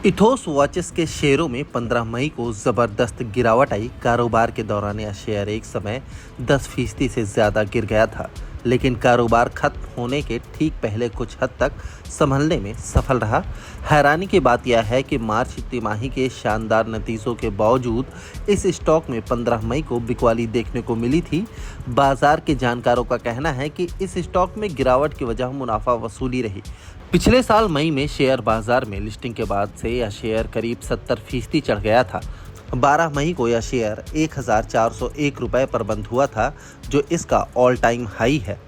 Ethos watches के शेयरों में 15 मई को जबरदस्त गिरावट आई। कारोबार के दौरान यह शेयर एक समय 10% से ज्यादा गिर गया था, लेकिन कारोबार खत्म होने के ठीक पहले कुछ हद तक संभलने में सफल रहा। हैरानी की बात यह है कि मार्च तिमाही के शानदार नतीजों के बावजूद इस स्टॉक में 15 मई को बिकवाली देखने को मिली थी। बाजार के जानकारों का कहना है कि इस स्टॉक में गिरावट की वजह मुनाफा वसूली रही। पिछले साल मई में शेयर बाजार में लिस्टिंग के बाद से यह शेयर करीब 70% चढ़ गया था। 12 मई को यह शेयर 1401 रुपये पर बंद हुआ था, जो इसका ऑल टाइम हाई है।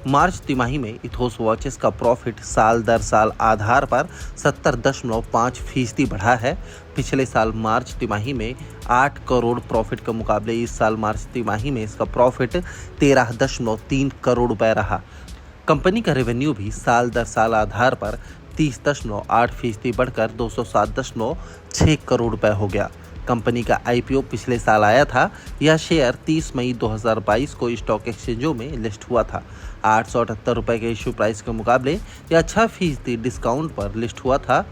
मार्च तिमाही में इथोस वॉचेस का प्रॉफिट साल दर साल आधार पर 70.5% बढ़ा है। पिछले साल मार्च तिमाही में 8 करोड़ प्रॉफिट के मुकाबले इस साल मार्च तिमाही में इसका प्रॉफिट 13.3 करोड़ रुपए रहा। कंपनी का रेवेन्यू भी साल दर साल आधार पर 30.8% बढ़कर 207.6 करोड़ रुपए हो गया। कंपनी का आईपीओ पिछले साल आया था। यह शेयर 30 मई 2022 को स्टॉक एक्सचेंजों में लिस्ट हुआ था। 878 रुपए के इश्यू प्राइस के मुकाबले यह 6% डिस्काउंट पर लिस्ट हुआ था।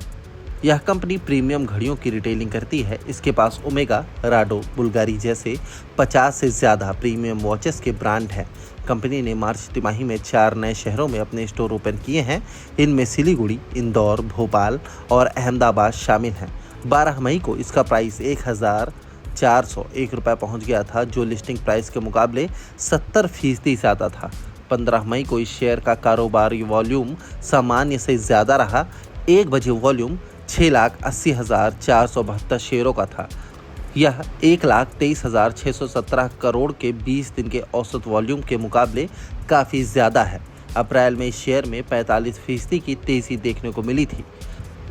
यह कंपनी प्रीमियम घड़ियों की रिटेलिंग करती है। इसके पास ओमेगा, राडो, बुल्गारी जैसे 50 से ज़्यादा प्रीमियम वॉचेस के ब्रांड हैं। कंपनी ने मार्च तिमाही में 4 नए शहरों में अपने स्टोर ओपन किए हैं। इनमें सिलीगुड़ी, इंदौर, भोपाल और अहमदाबाद शामिल हैं। 12 मई को इसका प्राइस 1401 रुपये पहुँच गया था, जो लिस्टिंग प्राइस के मुकाबले 70% ज़्यादा था। 15 मई को इस शेयर का कारोबारी वॉल्यूम सामान्य से ज़्यादा रहा। 1 बजे वॉल्यूम 6,80,472 शेयरों का था। यह 1,23,617 करोड़ के 20 दिन के औसत वॉल्यूम के मुकाबले काफ़ी ज़्यादा है। अप्रैल में इस शेयर में 45% की तेज़ी देखने को मिली थी।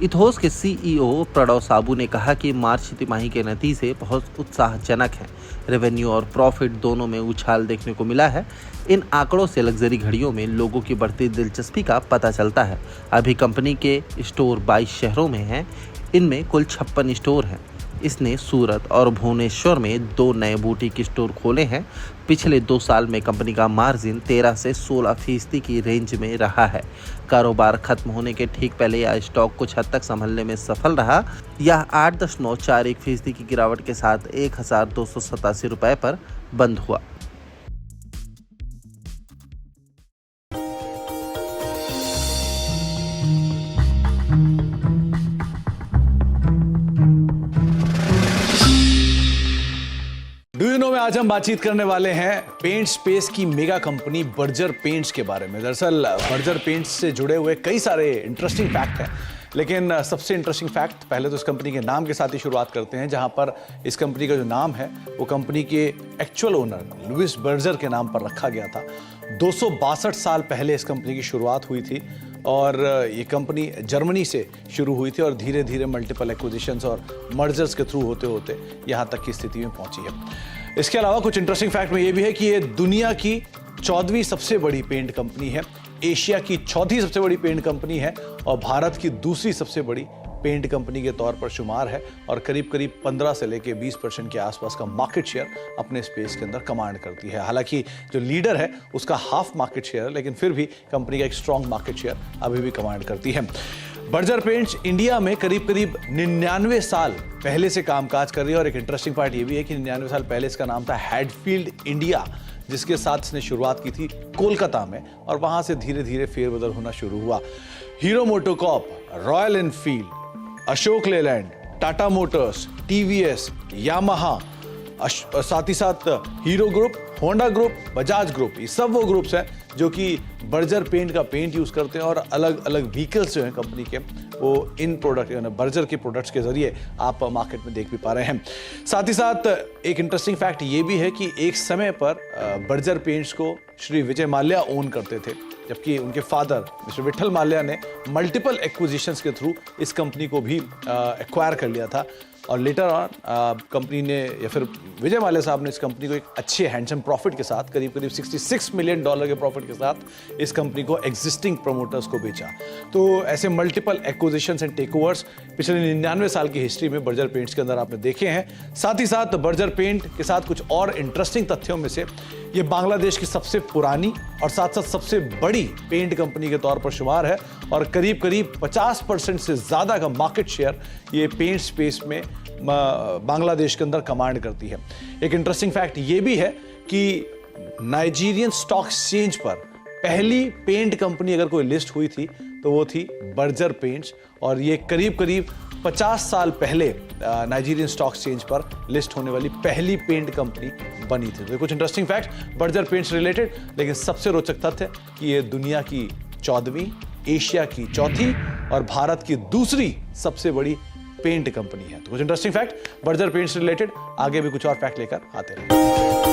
इथोस के सीईओ प्रणव साबू ने कहा कि मार्च तिमाही के नतीजे बहुत उत्साहजनक हैं। रेवेन्यू और प्रॉफिट दोनों में उछाल देखने को मिला है। इन आंकड़ों से लग्जरी घड़ियों में लोगों की बढ़ती दिलचस्पी का पता चलता है। अभी कंपनी के स्टोर 22 शहरों में हैं। इनमें कुल 56 स्टोर हैं। इसने सूरत और भुवनेश्वर में 2 नए बुटीक स्टोर खोले हैं। पिछले 2 साल में कंपनी का मार्जिन 13 से 16% की रेंज में रहा है। कारोबार खत्म होने के ठीक पहले यह स्टॉक कुछ हद तक संभलने में सफल रहा। यह 8.41% की गिरावट के साथ 1287 रुपये पर बंद हुआ। डू यू नो में आज हम बातचीत करने वाले हैं पेंट स्पेस की मेगा कंपनी बर्जर पेंट्स के बारे में। दरअसल बर्जर पेंट्स से जुड़े हुए कई सारे इंटरेस्टिंग फैक्ट हैं, लेकिन सबसे इंटरेस्टिंग फैक्ट पहले तो इस कंपनी के नाम के साथ ही शुरुआत करते हैं, जहां पर इस कंपनी का जो नाम है वो कंपनी के एक्चुअल ओनर लुइस बर्जर के नाम पर रखा गया था। 262 साल पहले इस कंपनी की शुरुआत हुई थी और ये कंपनी जर्मनी से शुरू हुई थी और धीरे धीरे मल्टीपल एक्विजिशंस और मर्जर्स के थ्रू होते होते यहाँ तक की स्थिति में पहुंची है। इसके अलावा कुछ इंटरेस्टिंग फैक्ट में ये भी है कि ये दुनिया की 14वीं सबसे बड़ी पेंट कंपनी है, एशिया की 4थी सबसे बड़ी पेंट कंपनी है और भारत की दूसरी सबसे बड़ी पेंट कंपनी के तौर पर शुमार है और करीब करीब 15 से लेकर 20% के आसपास का मार्केट शेयर अपने स्पेस के अंदर कमांड करती है। हालांकि जो लीडर है उसका हाफ मार्केट शेयर है, लेकिन फिर भी कंपनी का एक स्ट्रॉन्ग मार्केट शेयर अभी भी कमांड करती है। बर्जर पेंट्स इंडिया में करीब करीब 99 साल पहले से कामकाज कर रही है और एक इंटरेस्टिंग पार्ट ये भी है कि 99 साल पहले इसका नाम था हैडफील्ड इंडिया, जिसके साथ इसने शुरुआत की थी कोलकाता में और वहां से धीरे धीरे फेरबदल होना शुरू हुआ। Hero MotoCorp, royal Enfield, Ashok Leyland, Tata Motors, TVS, Yamaha, साथ ही साथ hero group, Honda group, Bajaj group, ये सब वो ग्रुप्स हैं जो कि बर्जर पेंट का पेंट यूज करते हैं और अलग अलग व्हीकल्स जो हैं कंपनी के वो इन प्रोडक्ट यानी बर्जर के प्रोडक्ट्स के जरिए आप मार्केट में देख भी पा रहे हैं। साथ ही साथ एक इंटरेस्टिंग फैक्ट ये भी है कि एक समय पर बर्जर पेंट्स को श्री विजय माल्या ओन करते थे, जबकि उनके फादर मिस्टर विठल माल्या ने मल्टीपल एक्विजिशंस के थ्रू इस कंपनी को भी एक्वायर कर लिया था और लेटर ऑन कंपनी ने या फिर विजय माल्या साहब ने इस कंपनी को एक अच्छे हैंडसम प्रॉफिट के साथ करीब करीब $66 मिलियन के प्रॉफिट के साथ इस कंपनी को एग्जिस्टिंग प्रमोटर्स को बेचा। तो ऐसे मल्टीपल एक्विजिशंस एंड टेकओवर्स पिछले 99 साल की हिस्ट्री में बर्जर पेंट्स के अंदर आपने देखे हैं। साथ ही साथ बर्जर पेंट के साथ कुछ और इंटरेस्टिंग तथ्यों में से ये बांग्लादेश की सबसे पुरानी और साथ साथ सबसे बड़ी पेंट कंपनी के तौर पर शुमार है और करीब करीब 50% से ज़्यादा का मार्केट शेयर ये पेंट स्पेस में बांग्लादेश के अंदर कमांड करती है। एक इंटरेस्टिंग फैक्ट ये भी है कि नाइजीरियन स्टॉक एक्सचेंज पर पहली पेंट कंपनी अगर कोई लिस्ट हुई थी तो वो थी बर्जर पेंट्स, और ये करीब करीब 50 साल पहले नाइजीरियन स्टॉक एक्सचेंज पर लिस्ट होने वाली पहली पेंट कंपनी बनी थी। तो कुछ interesting fact Berger paints related, लेकिन सबसे रोचक तथ्य कि ये दुनिया की 14वीं, एशिया की 4थी और भारत की दूसरी सबसे बड़ी पेंट कंपनी है। तो कुछ interesting fact Berger paints related, आगे भी कुछ और फैक्ट लेकर आते हैं।